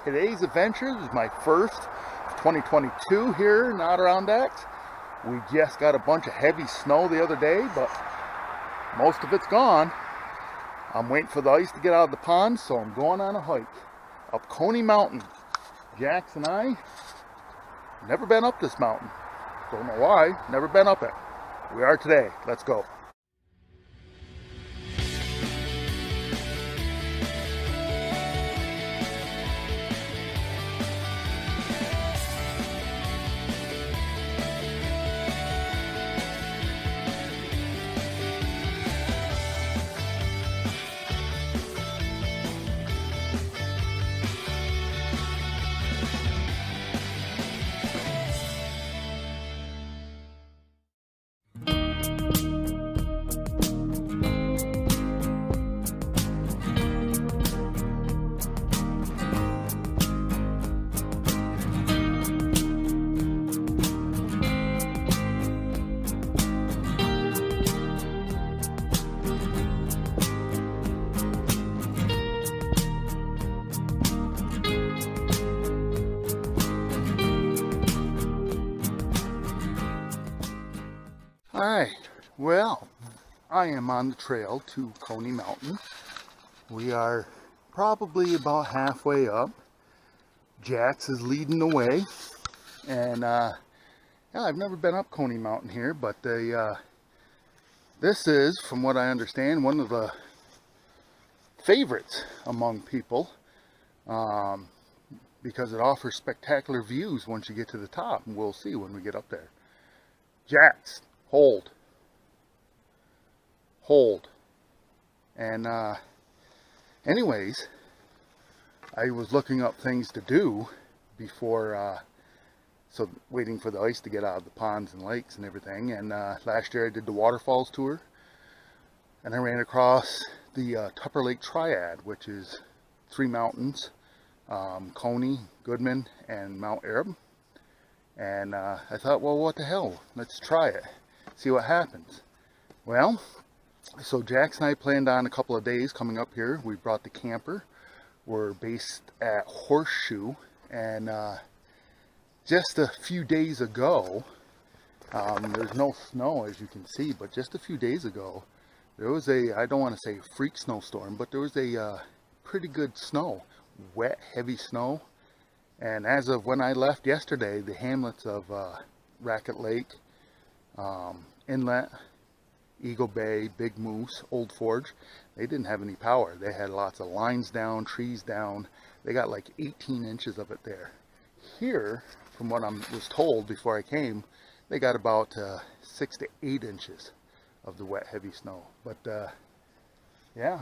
today's adventure is my first 2022 here in Adirondacks. We just got a bunch of heavy snow the other day, but most of it's gone. I'm waiting for the ice to get out of the pond, so I'm going on a hike up Coney Mountain. Jax and I, never been up this mountain. Don't know why, never been up it. We are today. Let's go. Alright, well, I am on the trail to Coney Mountain. We are probably about halfway up. Jax is leading the way. And, yeah, I've never been up Coney Mountain here, but this is, from what I understand, one of the favorites among people. Because it offers spectacular views once you get to the top, and we'll see when we get up there. Jax. Hold. And anyways, I was looking up things to do before, so waiting for the ice to get out of the ponds and lakes and everything. And last year I did the waterfalls tour, and I ran across the Tupper Lake Triade, which is 3 mountains, Coney, Goodman, and Mount Arab. And I thought, well, what the hell, let's try it, see what happens. Well, so Jax and I planned on a couple of days coming up here. We brought the camper. We're based at Horseshoe, and just a few days ago, there's no snow as you can see, but just a few days ago there was a, I don't want to say freak snowstorm, but there was a pretty good snow, wet, heavy snow. And as of when I left yesterday, the hamlets of Racket Lake, Inlet, Eagle Bay, Big Moose, Old Forge, they didn't have any power. They had lots of lines down, trees down. They got like 18 inches of it there. Here, from what I was told before I came, they got about 6 to 8 inches of the wet, heavy snow. But yeah,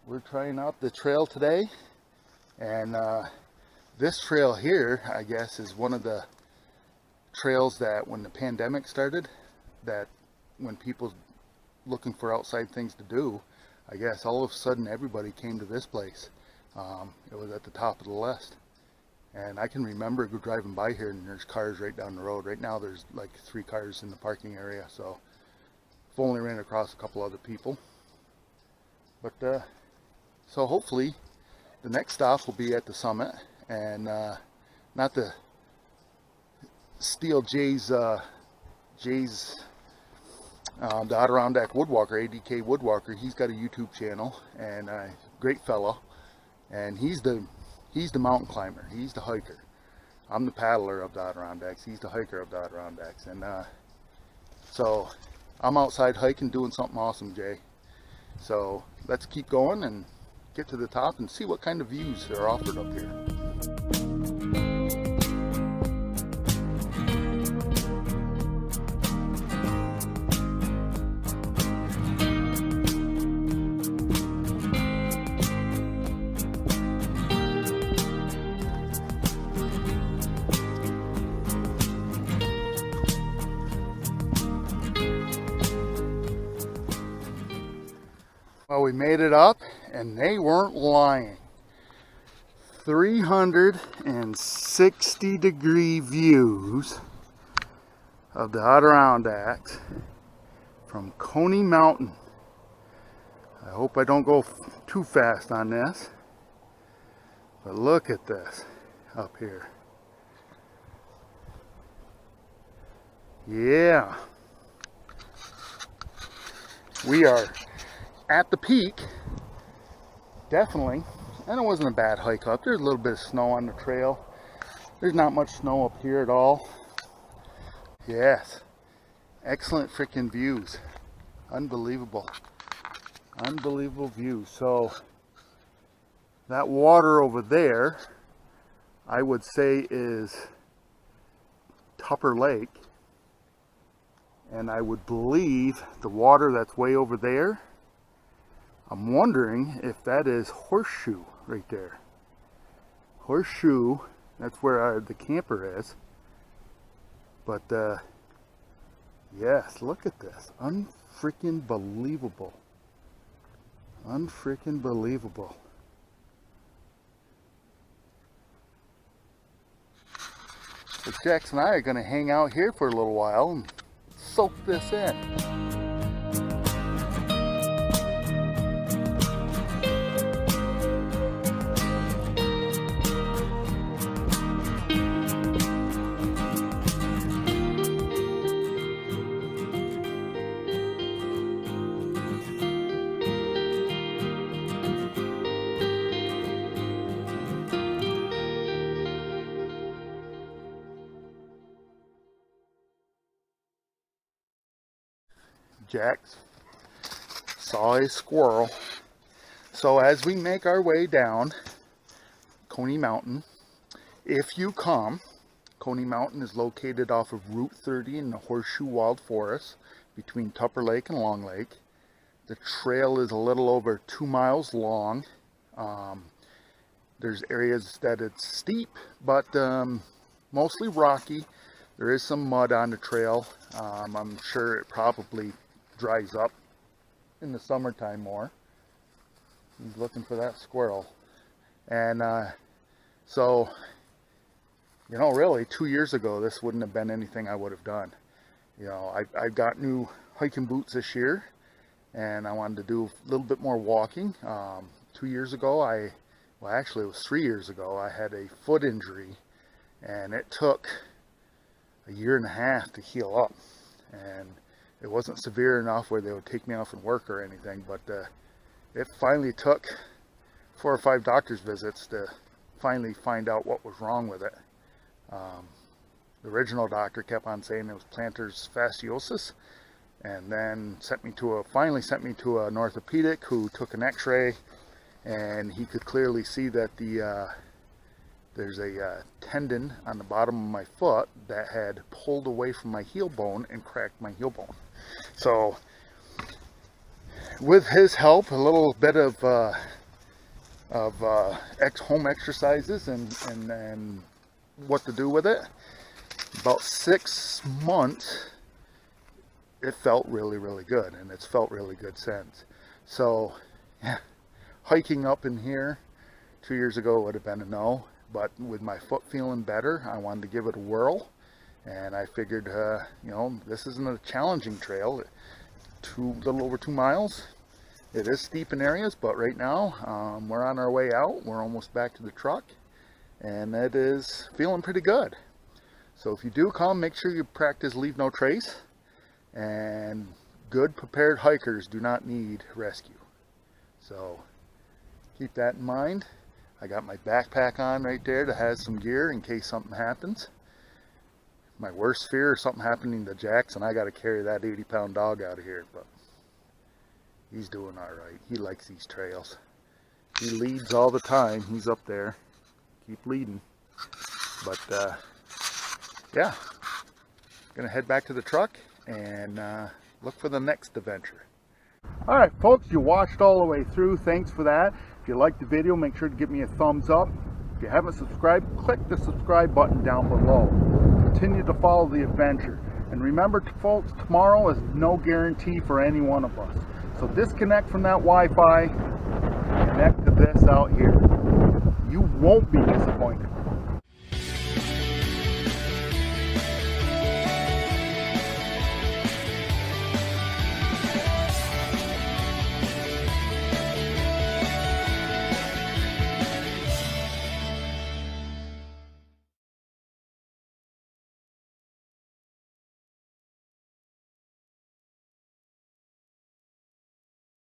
we're trying out the trail today. And this trail here, I guess, is one of the trails that when the pandemic started, that when people looking for outside things to do, I guess all of a sudden everybody came to this place. It was at the top of the list. And I can remember driving by here and there's cars right down the road. Right now there's like 3 cars in the parking area, so I've only ran across a couple other people. But so hopefully the next stop will be at the summit, and not to steal Jay's the Adirondack Woodwalker, ADK Woodwalker. He's got a YouTube channel, and great fellow, and he's the mountain climber, he's the hiker. I'm the paddler of the Adirondacks, he's the hiker of the Adirondacks. And so I'm outside hiking, doing something awesome, Jay. So let's keep going and get to the top and see what kind of views are offered up here. Well, we made it up, and they weren't lying. 360-degree views of the Adirondacks from Coney Mountain. I hope I don't go too fast on this, But look at this up here. Yeah. We are at the peak. Definitely. And it wasn't a bad hike up. There's a little bit of snow on the trail. There's not much snow up here at all. Yes. Excellent freaking views. Unbelievable. Unbelievable views. So that water over there, I would say, is Tupper Lake. And I would believe the water that's way over there, I'm wondering if that is Horseshoe right there. Horseshoe, that's where the camper is. But yes, look at this. Unfreaking believable. Unfreaking believable. So Jax and I are going to hang out here for a little while and soak this in. Jax saw a squirrel. So as we make our way down Coney Mountain, if you come, Coney Mountain is located off of Route 30 in the Horseshoe Wild Forest between Tupper Lake and Long Lake. The trail is a little over 2 miles long. There's areas that it's steep, but mostly rocky. There is some mud on the trail. I'm sure it probably dries up in the summertime more. He's looking for that squirrel. And so, you know, really 2 years ago, this wouldn't have been anything I would have done. You know, I got new hiking boots this year, and I wanted to do a little bit more walking. 2 years ago, well, actually it was 3 years ago, I had a foot injury, and it took a year and a half to heal up. And it wasn't severe enough where they would take me off and work or anything, but it finally took 4 or 5 doctor's visits to finally find out what was wrong with it. The original doctor kept on saying it was plantar fasciosis, and then finally sent me to an orthopedic who took an x-ray, and he could clearly see that there's a tendon on the bottom of my foot that had pulled away from my heel bone and cracked my heel bone. So with his help, a little bit of home exercises and what to do with it, about 6 months, it felt really, really good, and it's felt really good since. So yeah, hiking up in here 2 years ago would have been a no. But with my foot feeling better, I wanted to give it a whirl, and I figured, you know, this isn't a challenging trail. A little over 2 miles. It is steep in areas, but right now we're on our way out. We're almost back to the truck, and it is feeling pretty good. So if you do come, make sure you practice leave no trace, and good prepared hikers do not need rescue. So keep that in mind. I got my backpack on right there that has some gear in case something happens. My worst fear is something happening to Jax, and I got to carry that 80-pound dog out of here. But he's doing all right. He likes these trails. He leads all the time. He's up there. Keep leading. But yeah, gonna head back to the truck and look for the next adventure. All right, folks, you watched all the way through. Thanks for that. If you liked the video, make sure to give me a thumbs up. If you haven't subscribed, click the subscribe button down below. Continue to follow the adventure. And remember, folks, tomorrow is no guarantee for any one of us. So disconnect from that Wi-Fi, connect to this out here. You won't be disappointed.